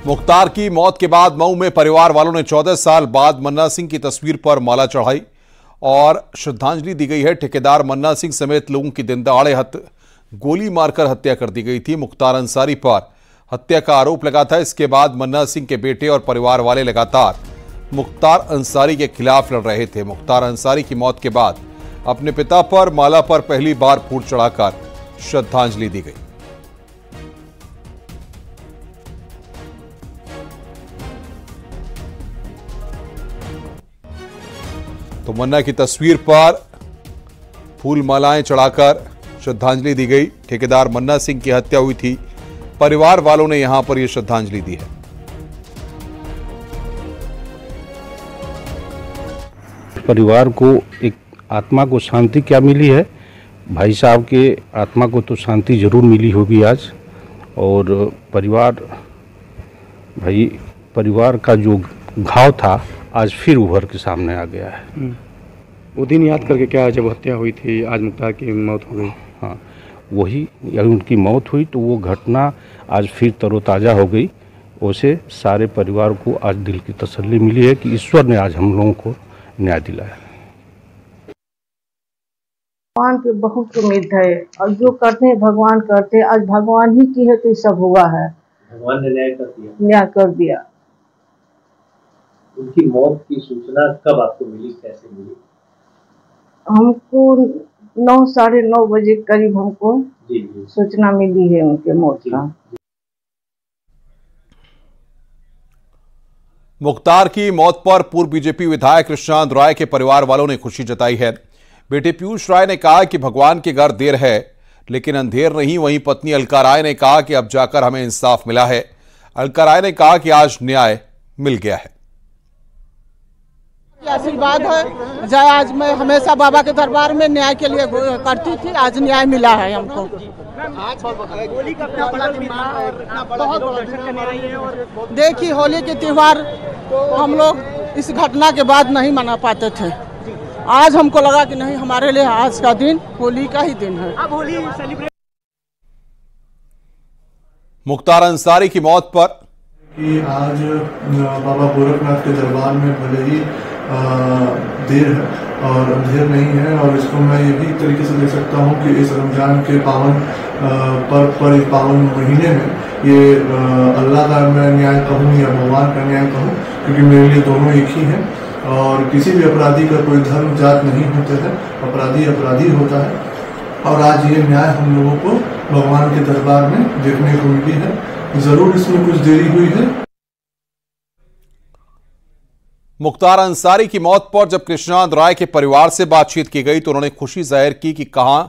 मुख्तार की मौत के बाद मऊ में परिवार वालों ने 14 साल बाद मन्ना सिंह की तस्वीर पर माला चढ़ाई और श्रद्धांजलि दी गई है। ठेकेदार मन्ना सिंह समेत लोगों की दिन दहाड़े गोली मारकर हत्या कर दी गई थी। मुख्तार अंसारी पर हत्या का आरोप लगा था। इसके बाद मन्ना सिंह के बेटे और परिवार वाले लगातार मुख्तार अंसारी के खिलाफ लड़ रहे थे। मुख्तार अंसारी की मौत के बाद अपने पिता पर माला पर पहली बार फूल चढ़ाकर श्रद्धांजलि दी गई। तो मन्ना की तस्वीर पर फूल मालाएं चढ़ाकर श्रद्धांजलि दी गई। ठेकेदार मन्ना सिंह की हत्या हुई थी। परिवार वालों ने यहां पर यह श्रद्धांजलि दी है। परिवार को एक आत्मा को शांति क्या मिली है, भाई साहब के आत्मा को तो शांति जरूर मिली होगी आज। और परिवार का जो घाव था आज फिर उभर के सामने आ गया है। वो दिन याद करके क्या, जब हत्या हुई थी, आज मुख्तार की मौत हो गई। हाँ, वही अगर उनकी मौत हुई तो वो घटना आज फिर तरोताज़ा हो गई। उसे सारे परिवार को आज दिल की तसल्ली मिली है कि ईश्वर ने आज हम लोगों को न्याय दिलाया। भगवान पे बहुत उम्मीद है और जो करते हैं भगवान करते हैं। आज भगवान ही की है तो सब हुआ है। भगवान ने न्याय कर दिया। उनकी मौत की सूचना कब आपको मिली, कैसे मिली? हमको 9 साढ़े 9 बजे करीब हमको सूचना मिली है उनके मौत का। मुख्तार की मौत पर पूर्व बीजेपी विधायक कृष्णानंद राय के परिवार वालों ने खुशी जताई है। बेटे पीयूष राय ने कहा कि भगवान के घर देर है लेकिन अंधेर नहीं। वहीं पत्नी अलका राय ने कहा कि अब जाकर हमें इंसाफ मिला है। अलका राय ने कहा कि आज न्याय मिल गया है। आशीर्वाद है जय। आज मैं हमेशा बाबा के दरबार में न्याय के लिए करती थी, आज न्याय मिला है हमको। देखिए, होली के त्योहार हम लोग इस घटना के बाद नहीं मना पाते थे। आज हमको लगा कि नहीं, हमारे लिए आज का दिन होली का ही दिन है। अब होली सेलिब्रेट। मुख्तार अंसारी की मौत पर कि आज बाबा गोरखनाथ के दरबार में भले ही देर है और अंधेर नहीं है, और इसको मैं ये भी तरीके से देख सकता हूँ कि इस रमजान के पावन इस पावन महीने में ये अल्लाह का मैं न्याय कहूँ या भगवान का न्याय कहूँ, क्योंकि मेरे लिए दोनों एक ही हैं। और किसी भी अपराधी का कोई धर्म जात नहीं होता है, अपराधी अपराधी होता है। और आज ये न्याय हम लोगों को भगवान के दरबार में देखने को मिली है। जरूर इसमें कुछ देरी हुई है। मुख्तार अंसारी की मौत पर जब कृष्णानंद राय के परिवार से बातचीत की गई तो उन्होंने खुशी जाहिर की कि कहा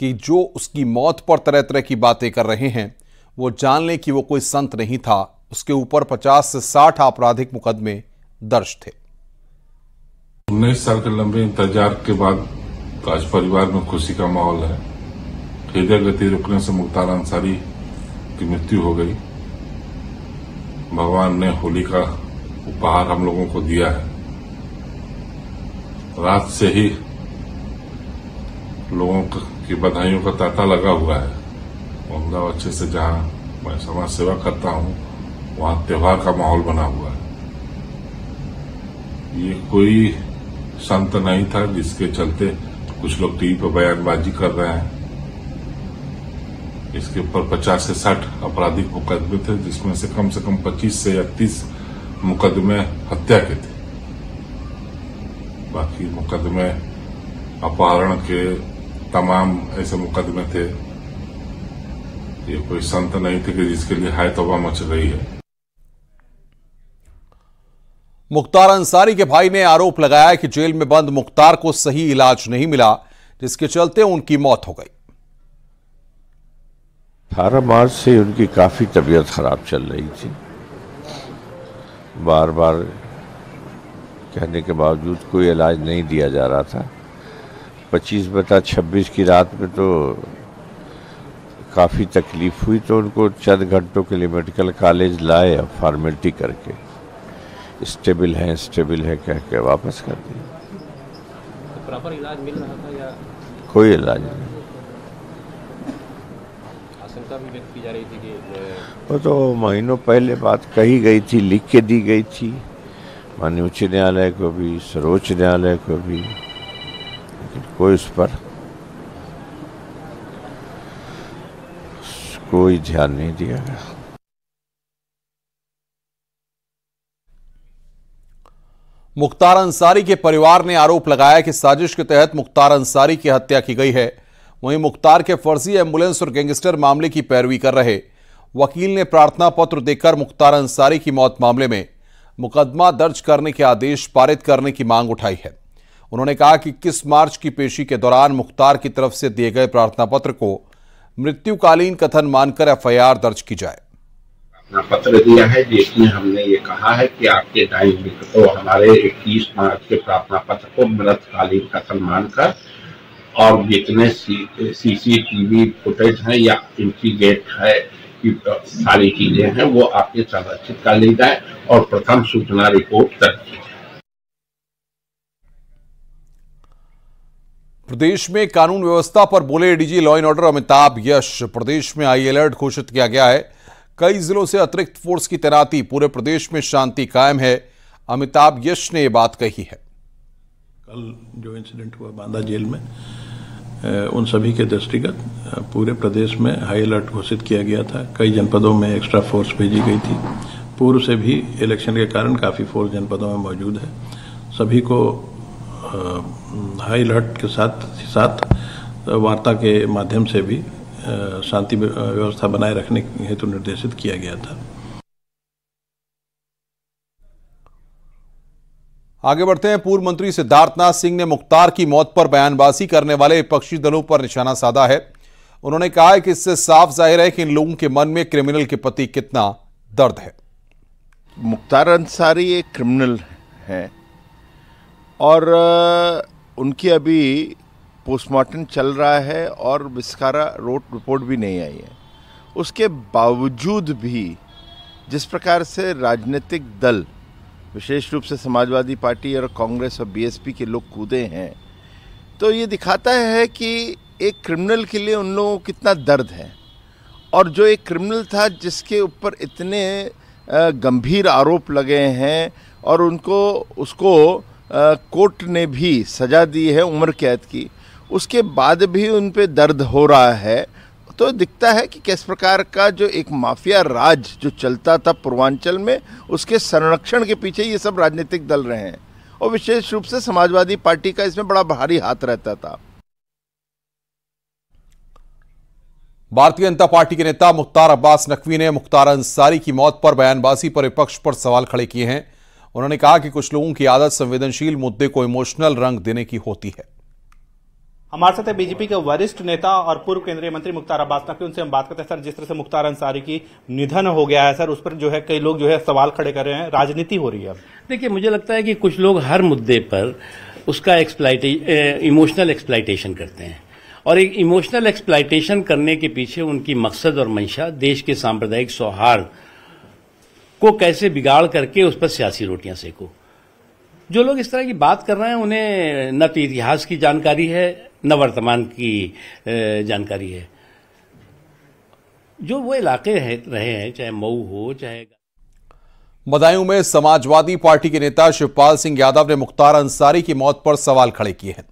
कि जो उसकी मौत पर तरह तरह की बातें कर रहे हैं वो जान लें कि वो कोई संत नहीं था। उसके ऊपर 50 से 60 आपराधिक मुकदमे दर्ज थे। 19 साल के लंबे इंतजार के बाद आज परिवार में खुशी का माहौल है। हृदय गति रुकने से मुख्तार अंसारी की मृत्यु हो गई। भगवान ने होली का उपहार हम लोगों को दिया है। रात से ही लोगों की बधाइयों का तांता लगा हुआ है। अहमदाबाद अच्छे से जहां मैं समाज सेवा करता हूं वहां त्योहार का माहौल बना हुआ है। ये कोई संत नहीं था जिसके चलते कुछ लोग टीवी पर बयानबाजी कर रहे हैं। इसके ऊपर 50 से 60 आपराधिक मुकदमे थे, जिसमें से कम 25 से 30 मुकदमे हत्या के थे। बाकी मुकदमे अपहरण के तमाम ऐसे मुकदमे थे। ये कोई संत नहीं थे कि जिसके लिए हाय तौबा मच रही है। मुख्तार अंसारी के भाई ने आरोप लगाया कि जेल में बंद मुख्तार को सही इलाज नहीं मिला, जिसके चलते उनकी मौत हो गई। 18 मार्च से उनकी काफ़ी तबीयत खराब चल रही थी। बार बार कहने के बावजूद कोई इलाज नहीं दिया जा रहा था। 25/26 की रात में तो काफ़ी तकलीफ हुई, तो उनको चंद घंटों के लिए मेडिकल कॉलेज लाए, फॉर्मेलिटी करके स्टेबल है कह के वापस कर दिया। तो प्रॉपर इलाज मिल रहा था या कोई इलाज नहीं? आशंका भी व्यक्त की जा रही थी कि वो तो महीनों पहले बात कही गई थी, लिख के दी गई थी माननीय उच्च न्यायालय को भी, सर्वोच्च न्यायालय को भी, लेकिन कोई उस पर कोई ध्यान नहीं दिया गया। मुख्तार अंसारी के परिवार ने आरोप लगाया कि साजिश के तहत मुख्तार अंसारी की हत्या की गई है। वहीं मुख्तार के फर्जी एम्बुलेंस और गैंगस्टर मामले की पैरवी कर रहे वकील ने प्रार्थना पत्र देकर मुख्तार अंसारी की मौत मामले में मुकदमा दर्ज करने के आदेश पारित करने की मांग उठाई है। उन्होंने कहा कि 21 मार्च की पेशी के दौरान मुख्तार की तरफ से दिए गए प्रार्थना पत्र को मृत्युकालीन कथन मानकर एफआईआर दर्ज की जाए। प्रार्थना पत्र दिया है जिसमें हमने ये कहा है कि आपके टाइम तो हमारे 21 मार्च के प्रार्थना पत्र को मृतकालीन कथन मानकर और जितने सीसीटीवी फुटेज है या इंटीग्रेट है कि सारी चीजें हैं वो आपके संरक्षित कर ली जाए और प्रथम सूचना रिपोर्ट दर्ज की जाए। प्रदेश में कानून व्यवस्था पर बोले DG law and order Amitabh Yash. प्रदेश में हाई अलर्ट घोषित किया गया है। कई जिलों से अतिरिक्त फोर्स की तैनाती, पूरे प्रदेश में शांति कायम है। अमिताभ यश ने यह बात कही है। कल जो इंसिडेंट हुआ बांदा जेल में, उन सभी के दृष्टिगत पूरे प्रदेश में हाई अलर्ट घोषित किया गया था। कई जनपदों में एक्स्ट्रा फोर्स भेजी गई थी। पूर्व से भी इलेक्शन के कारण काफ़ी फोर्स जनपदों में मौजूद है। सभी को हाई अलर्ट के साथ वार्ता के माध्यम से भी शांति व्यवस्था बनाए रखने हेतु निर्देशित किया गया था। आगे बढ़ते हैं। पूर्व मंत्री सिद्धार्थनाथ सिंह ने मुख्तार की मौत पर बयानबाजी करने वाले विपक्षी दलों पर निशाना साधा है। उन्होंने कहा है कि इससे साफ जाहिर है कि इन लोगों के मन में क्रिमिनल के प्रति कितना दर्द है। मुख्तार अंसारी एक क्रिमिनल है और उनकी अभी पोस्टमार्टम चल रहा है और विस्कारा रिपोर्ट भी नहीं आई है। उसके बावजूद भी जिस प्रकार से राजनीतिक दल, विशेष रूप से समाजवादी पार्टी और कांग्रेस और बीएसपी के लोग कूदे हैं, तो ये दिखाता है कि एक क्रिमिनल के लिए उन लोगों को कितना दर्द है। और जो एक क्रिमिनल था जिसके ऊपर इतने गंभीर आरोप लगे हैं और उसको कोर्ट ने भी सजा दी है उम्र कैद की, उसके बाद भी उन पे दर्द हो रहा है, तो दिखता है कि किस प्रकार का जो एक माफिया राज जो चलता था पूर्वांचल में, उसके संरक्षण के पीछे ये सब राजनीतिक दल रहे हैं और विशेष रूप से समाजवादी पार्टी का इसमें बड़ा भारी हाथ रहता था। भारतीय जनता पार्टी के नेता मुख्तार अब्बास नकवी ने मुख्तार अंसारी की मौत पर बयानबाजी पर विपक्ष पर सवाल खड़े किए हैं। उन्होंने कहा कि कुछ लोगों की आदत संवेदनशील मुद्दे को इमोशनल रंग देने की होती है। हमारे साथ बीजेपी के वरिष्ठ नेता और पूर्व केंद्रीय मंत्री मुख्तार अब्बास नकवी, उनसे हम बात करते हैं। सर, जिस तरह से मुख्तार अंसारी की निधन हो गया है सर, उस पर जो है कई लोग जो है सवाल खड़े कर रहे हैं, राजनीति हो रही है। देखिए, मुझे लगता है कि कुछ लोग हर मुद्दे पर उसका इमोशनल एक्सप्लाइटेशन करते हैं और एक इमोशनल एक्सप्लाइटेशन करने के पीछे उनकी मकसद और मंशा देश के सांप्रदायिक सौहार्द को कैसे बिगाड़ करके उस पर सियासी रोटियां सेको। जो लोग इस तरह की बात कर रहे हैं उन्हें न तो इतिहास की जानकारी है न वर्तमान की जानकारी है। जो वो इलाके रहे हैं, चाहे मऊ हो चाहे। बदायूं में समाजवादी पार्टी के नेता शिवपाल सिंह यादव ने मुख्तार अंसारी की मौत पर सवाल खड़े किए हैं।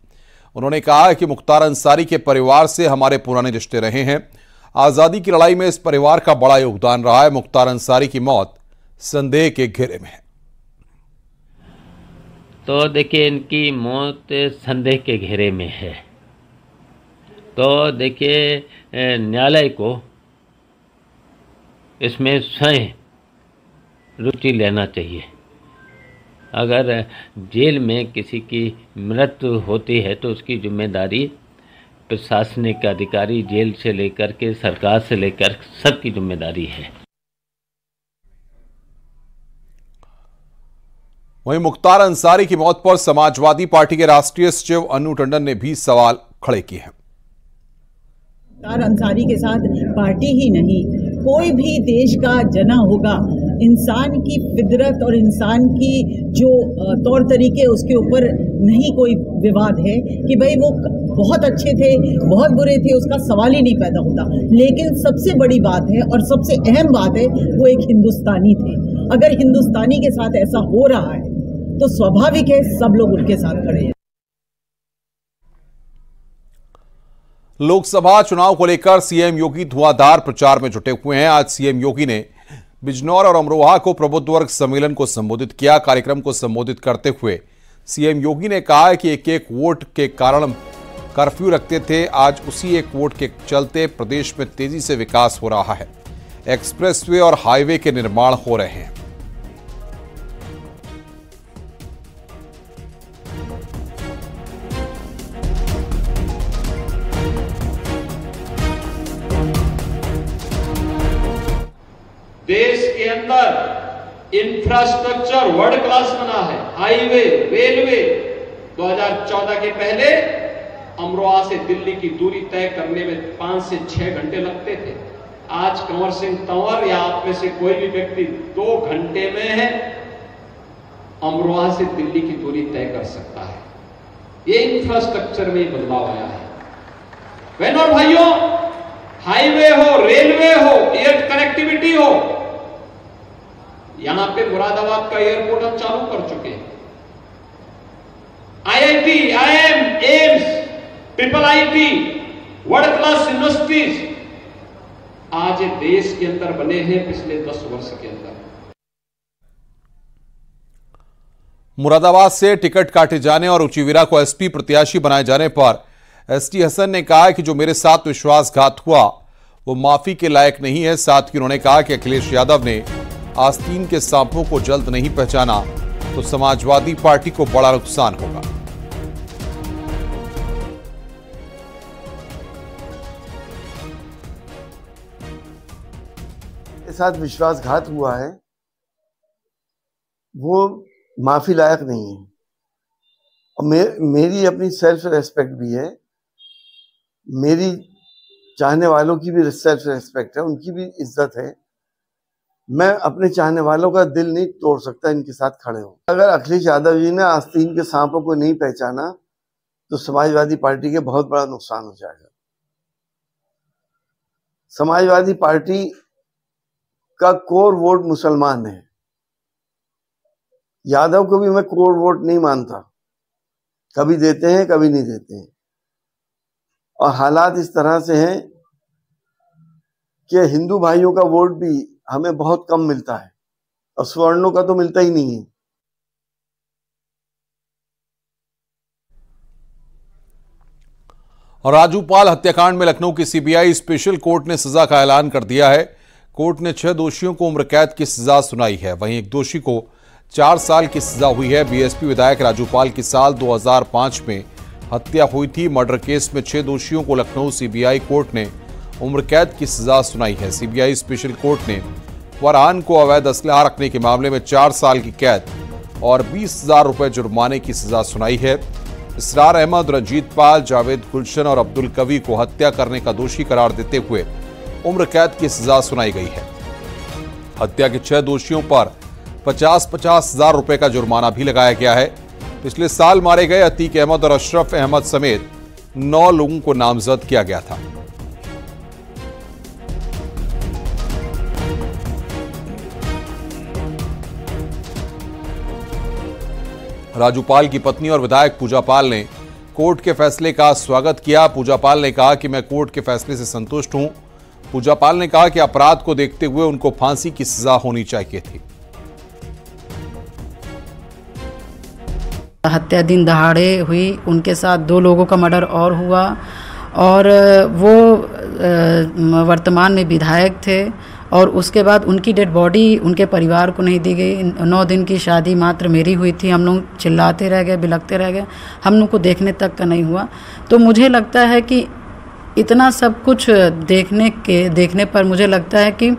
उन्होंने कहा कि मुख्तार अंसारी के परिवार से हमारे पुराने रिश्ते रहे हैं। आजादी की लड़ाई में इस परिवार का बड़ा योगदान रहा है। मुख्तार अंसारी की मौत संदेह के घेरे में है। तो देखिए, इनकी मौत संदेह के घेरे में है। तो देखिए, न्यायालय को इसमें स्वयं रुचि लेना चाहिए। अगर जेल में किसी की मृत्यु होती है तो उसकी जिम्मेदारी प्रशासनिक अधिकारी, जेल से लेकर के सरकार से लेकर सबकी जिम्मेदारी है। वहीं मुख्तार अंसारी की मौत पर समाजवादी पार्टी के राष्ट्रीय सचिव अनु टंडन ने भी सवाल खड़े किए हैं। मुख्तार अंसारी के साथ पार्टी ही नहीं, कोई भी देश का जना होगा, इंसान की फितरत और इंसान की जो तौर तरीके उसके ऊपर नहीं कोई विवाद है कि भाई वो बहुत अच्छे थे, बहुत बुरे थे, उसका सवाल ही नहीं पैदा होता। लेकिन सबसे बड़ी बात है और सबसे अहम बात है, वो एक हिंदुस्तानी थे। अगर हिंदुस्तानी के साथ ऐसा हो रहा है तो स्वाभाविक है सब लोग उनके साथ खड़े हैं। लोकसभा चुनाव को लेकर सीएम योगी धुआंधार प्रचार में जुटे हुए हैं। आज सीएम योगी ने बिजनौर और अमरोहा को प्रबुद्ध वर्ग सम्मेलन को संबोधित किया। कार्यक्रम को संबोधित करते हुए सीएम योगी ने कहा कि एक वोट के कारण कर्फ्यू रखते थे, आज उसी एक वोट के चलते प्रदेश में तेजी से विकास हो रहा है। एक्सप्रेसवे और हाईवे के निर्माण हो रहे हैं। देश के अंदर इंफ्रास्ट्रक्चर वर्ल्ड क्लास बना है। हाईवे, रेलवे 2014 के पहले अमरोहा से दिल्ली की दूरी तय करने में 5 से 6 घंटे लगते थे। आज कंवर सिंह तंवर या आप में से कोई भी व्यक्ति 2 घंटे में है अमरोहा से दिल्ली की दूरी तय कर सकता है। ये इंफ्रास्ट्रक्चर में बदलाव आया है। बहनों और भाइयों, हाईवे हो, रेलवे हो, एयर कनेक्टिविटी हो, यहां पे मुरादाबाद का एयरपोर्ट हम चालू कर चुके हैं। IIT, IIM, AIIMS, IIIT, world class universities आज देश के अंदर बने हैं पिछले 10 वर्ष के अंदर। मुरादाबाद से टिकट काटे जाने और रुचिवीरा को एसपी प्रत्याशी बनाए जाने पर एसटी हसन ने कहा कि जो मेरे साथ विश्वासघात हुआ वो माफी के लायक नहीं है। साथ ही उन्होंने कहा कि अखिलेश यादव ने आस्तीन के सांपों को जल्द नहीं पहचाना तो समाजवादी पार्टी को बड़ा नुकसान होगा। के साथ विश्वासघात हुआ है वो माफी लायक नहीं है। और मेरी अपनी सेल्फ रेस्पेक्ट भी है, मेरी चाहने वालों की भी सेल्फ रेस्पेक्ट है, उनकी भी इज्जत है। मैं अपने चाहने वालों का दिल नहीं तोड़ सकता इनके साथ खड़े हो। अगर अखिलेश यादव जी ने आस्तीन के सांपों को नहीं पहचाना तो समाजवादी पार्टी के बहुत बड़ा नुकसान हो जाएगा। समाजवादी पार्टी का कोर वोट मुसलमान है। यादव को भी मैं कोर वोट नहीं मानता, कभी देते हैं कभी नहीं देते हैं। और हालात इस तरह से हैं कि हिंदू भाइयों का वोट भी हमें बहुत कम मिलता है और स्वर्णों का तो मिलता ही नहीं है। और राजूपाल हत्याकांड में लखनऊ की सीबीआई स्पेशल कोर्ट ने सजा का ऐलान कर दिया है। कोर्ट ने 6 दोषियों को उम्र कैद की सजा सुनाई है। वहीं एक दोषी को 4 साल की सजा हुई है। बीएसपी विधायक राजूपाल की साल 2005 में हत्या हुई थी। मर्डर केस में 6 दोषियों को लखनऊ सीबीआई कोर्ट ने उम्र कैद की सजा सुनाई है। सीबीआई स्पेशल कोर्ट ने फरहान को अवैध असलहा रखने के मामले में 4 साल की कैद और 20,000 रुपए जुर्माने की सजा सुनाई है। इसरार अहमद, रंजीत पाल, जावेद गुलशन और अब्दुल कवी को हत्या करने का दोषी करार देते हुए उम्र कैद की सजा सुनाई गई है। हत्या के 6 दोषियों पर 50,000 रुपए का जुर्माना भी लगाया गया है। पिछले साल मारे गए अतीक अहमद और अशरफ अहमद समेत 9 लोगों को नामजद किया गया था। राजूपाल की पत्नी और विधायक पूजा पाल ने कोर्ट के फैसले का स्वागत किया। पूजा पाल ने कहा कि मैं कोर्ट के फैसले से संतुष्ट हूं। पूजा पाल ने कहा कि अपराध को देखते हुए उनको फांसी की सजा होनी चाहिए थी। हत्या दिन दहाड़े हुई, उनके साथ 2 लोगों का मर्डर और हुआ और वो वर्तमान में विधायक थे और उसके बाद उनकी डेड बॉडी उनके परिवार को नहीं दी गई। 9 दिन की शादी मात्र मेरी हुई थी। हम लोग चिल्लाते रह गए, बिलखते रह गए, हम लोग को देखने तक का नहीं हुआ। तो मुझे लगता है कि इतना सब कुछ देखने पर मुझे लगता है कि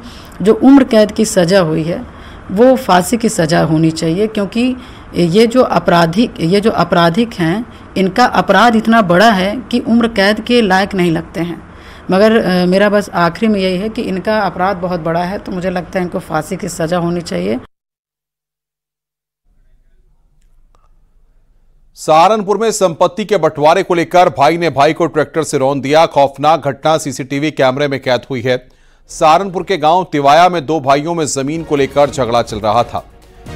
जो उम्र कैद की सज़ा हुई है वो फांसी की सज़ा होनी चाहिए, क्योंकि ये जो आपराधिक हैं इनका अपराध इतना बड़ा है कि उम्र कैद के लायक नहीं लगते हैं। मगर मेरा बस आखिरी में यही है कि इनका अपराध बहुत बड़ा है, तो मुझे लगता है इनको फांसी की सज़ा होनी चाहिए। सहारनपुर में संपत्ति के बंटवारे को लेकर भाई ने भाई को ट्रैक्टर से रौंद दिया। खौफनाक घटना सीसीटीवी कैमरे में कैद हुई है। सहारनपुर के गांव तिवाया में दो भाइयों में जमीन को लेकर झगड़ा चल रहा था।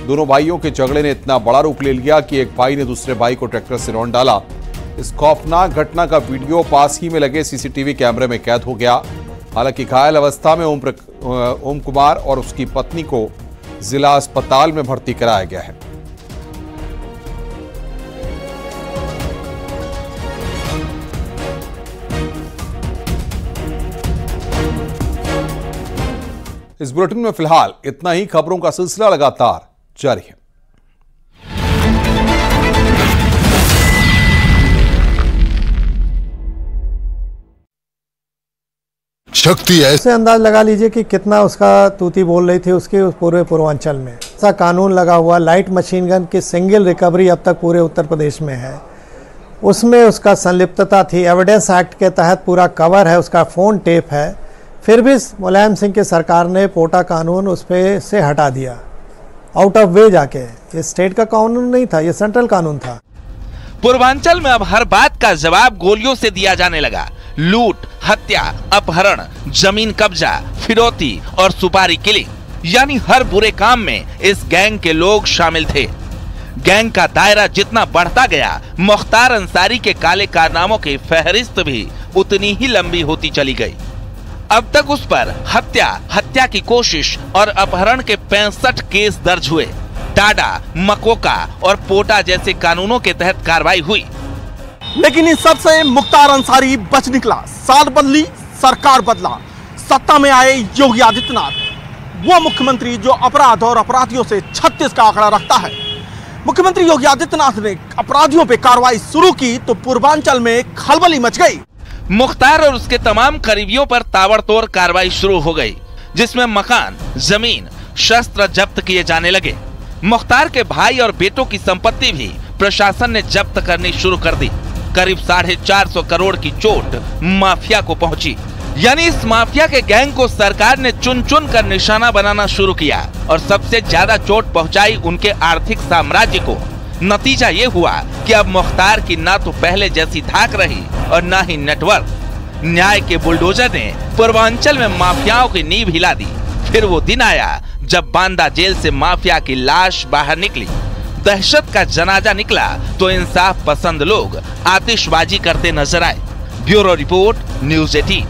दोनों भाइयों के झगड़े ने इतना बड़ा रूप ले लिया कि एक भाई ने दूसरे भाई को ट्रैक्टर से रौंद डाला। इस खौफनाक घटना का वीडियो पास ही में लगे सीसीटीवी कैमरे में कैद हो गया। हालांकि घायल अवस्था में ओम कुमार और उसकी पत्नी को जिला अस्पताल में भर्ती कराया गया है। इस बुलेटिन में फिलहाल इतना ही। खबरों का सिलसिला लगातार जारी है। शक्ति ऐसे अंदाज लगा लीजिए कि कितना उसका तूती बोल रही थी उसके पूरे पूर्वांचल में। ऐसा कानून लगा हुआ लाइट मशीन गन की सिंगल रिकवरी अब तक पूरे उत्तर प्रदेश में है। उसमें उसका संलिप्तता थी। एविडेंस एक्ट के तहत पूरा कवर है, उसका फ़ोन टेप है। फिर भी मुलायम सिंह की सरकार ने पोटा कानून उस पे से हटा दिया, आउट ऑफ वे जाके। ये स्टेट का कानून नहीं था, ये सेंट्रल कानून था। पूर्वांचल में अब हर बात का जवाब गोलियों से दिया जाने लगा। लूट, हत्या, अपहरण, जमीन कब्जा, फिरौती और सुपारी किलिंग, यानी हर बुरे काम में इस गैंग के लोग शामिल थे। गैंग का दायरा जितना बढ़ता गया, मुख्तार अंसारी के काले कारनामों की फहरिस्त भी उतनी ही लंबी होती चली गई। अब तक उस पर हत्या की कोशिश और अपहरण के 65 केस दर्ज हुए। टाडा, मकोका और पोटा जैसे कानूनों के तहत कार्रवाई हुई। लेकिन इन सब से मुख्तार अंसारी बच निकला। साल बदली, सरकार बदला। सत्ता में आए योगी आदित्यनाथ, वो मुख्यमंत्री जो अपराध और अपराधियों से 36 का आंकड़ा रखता है। मुख्यमंत्री योगी आदित्यनाथ ने अपराधियों पे कार्रवाई शुरू की तो पूर्वांचल में खलबली मच गई। मुख्तार और उसके तमाम करीबियों पर ताबड़तोड़ कार्रवाई शुरू हो गई, जिसमें मकान, जमीन, शस्त्र जब्त किए जाने लगे। मुख्तार के भाई और बेटों की संपत्ति भी प्रशासन ने जब्त करनी शुरू कर दी। करीब 450 करोड़ की चोट माफिया को पहुंची। यानी इस माफिया के गैंग को सरकार ने चुन चुन कर निशाना बनाना शुरू किया और सबसे ज्यादा चोट पहुंचाई उनके आर्थिक साम्राज्य को। नतीजा ये हुआ कि अब मुख्तार की ना तो पहले जैसी धाक रही और ना ही नेटवर्क। न्याय के बुलडोजर ने पूर्वांचल में माफियाओं की नींव हिला दी। फिर वो दिन आया जब बांदा जेल से माफिया की लाश बाहर निकली। दहशत का जनाजा निकला तो इंसाफ पसंद लोग आतिशबाजी करते नजर आए। Bureau report, news 18।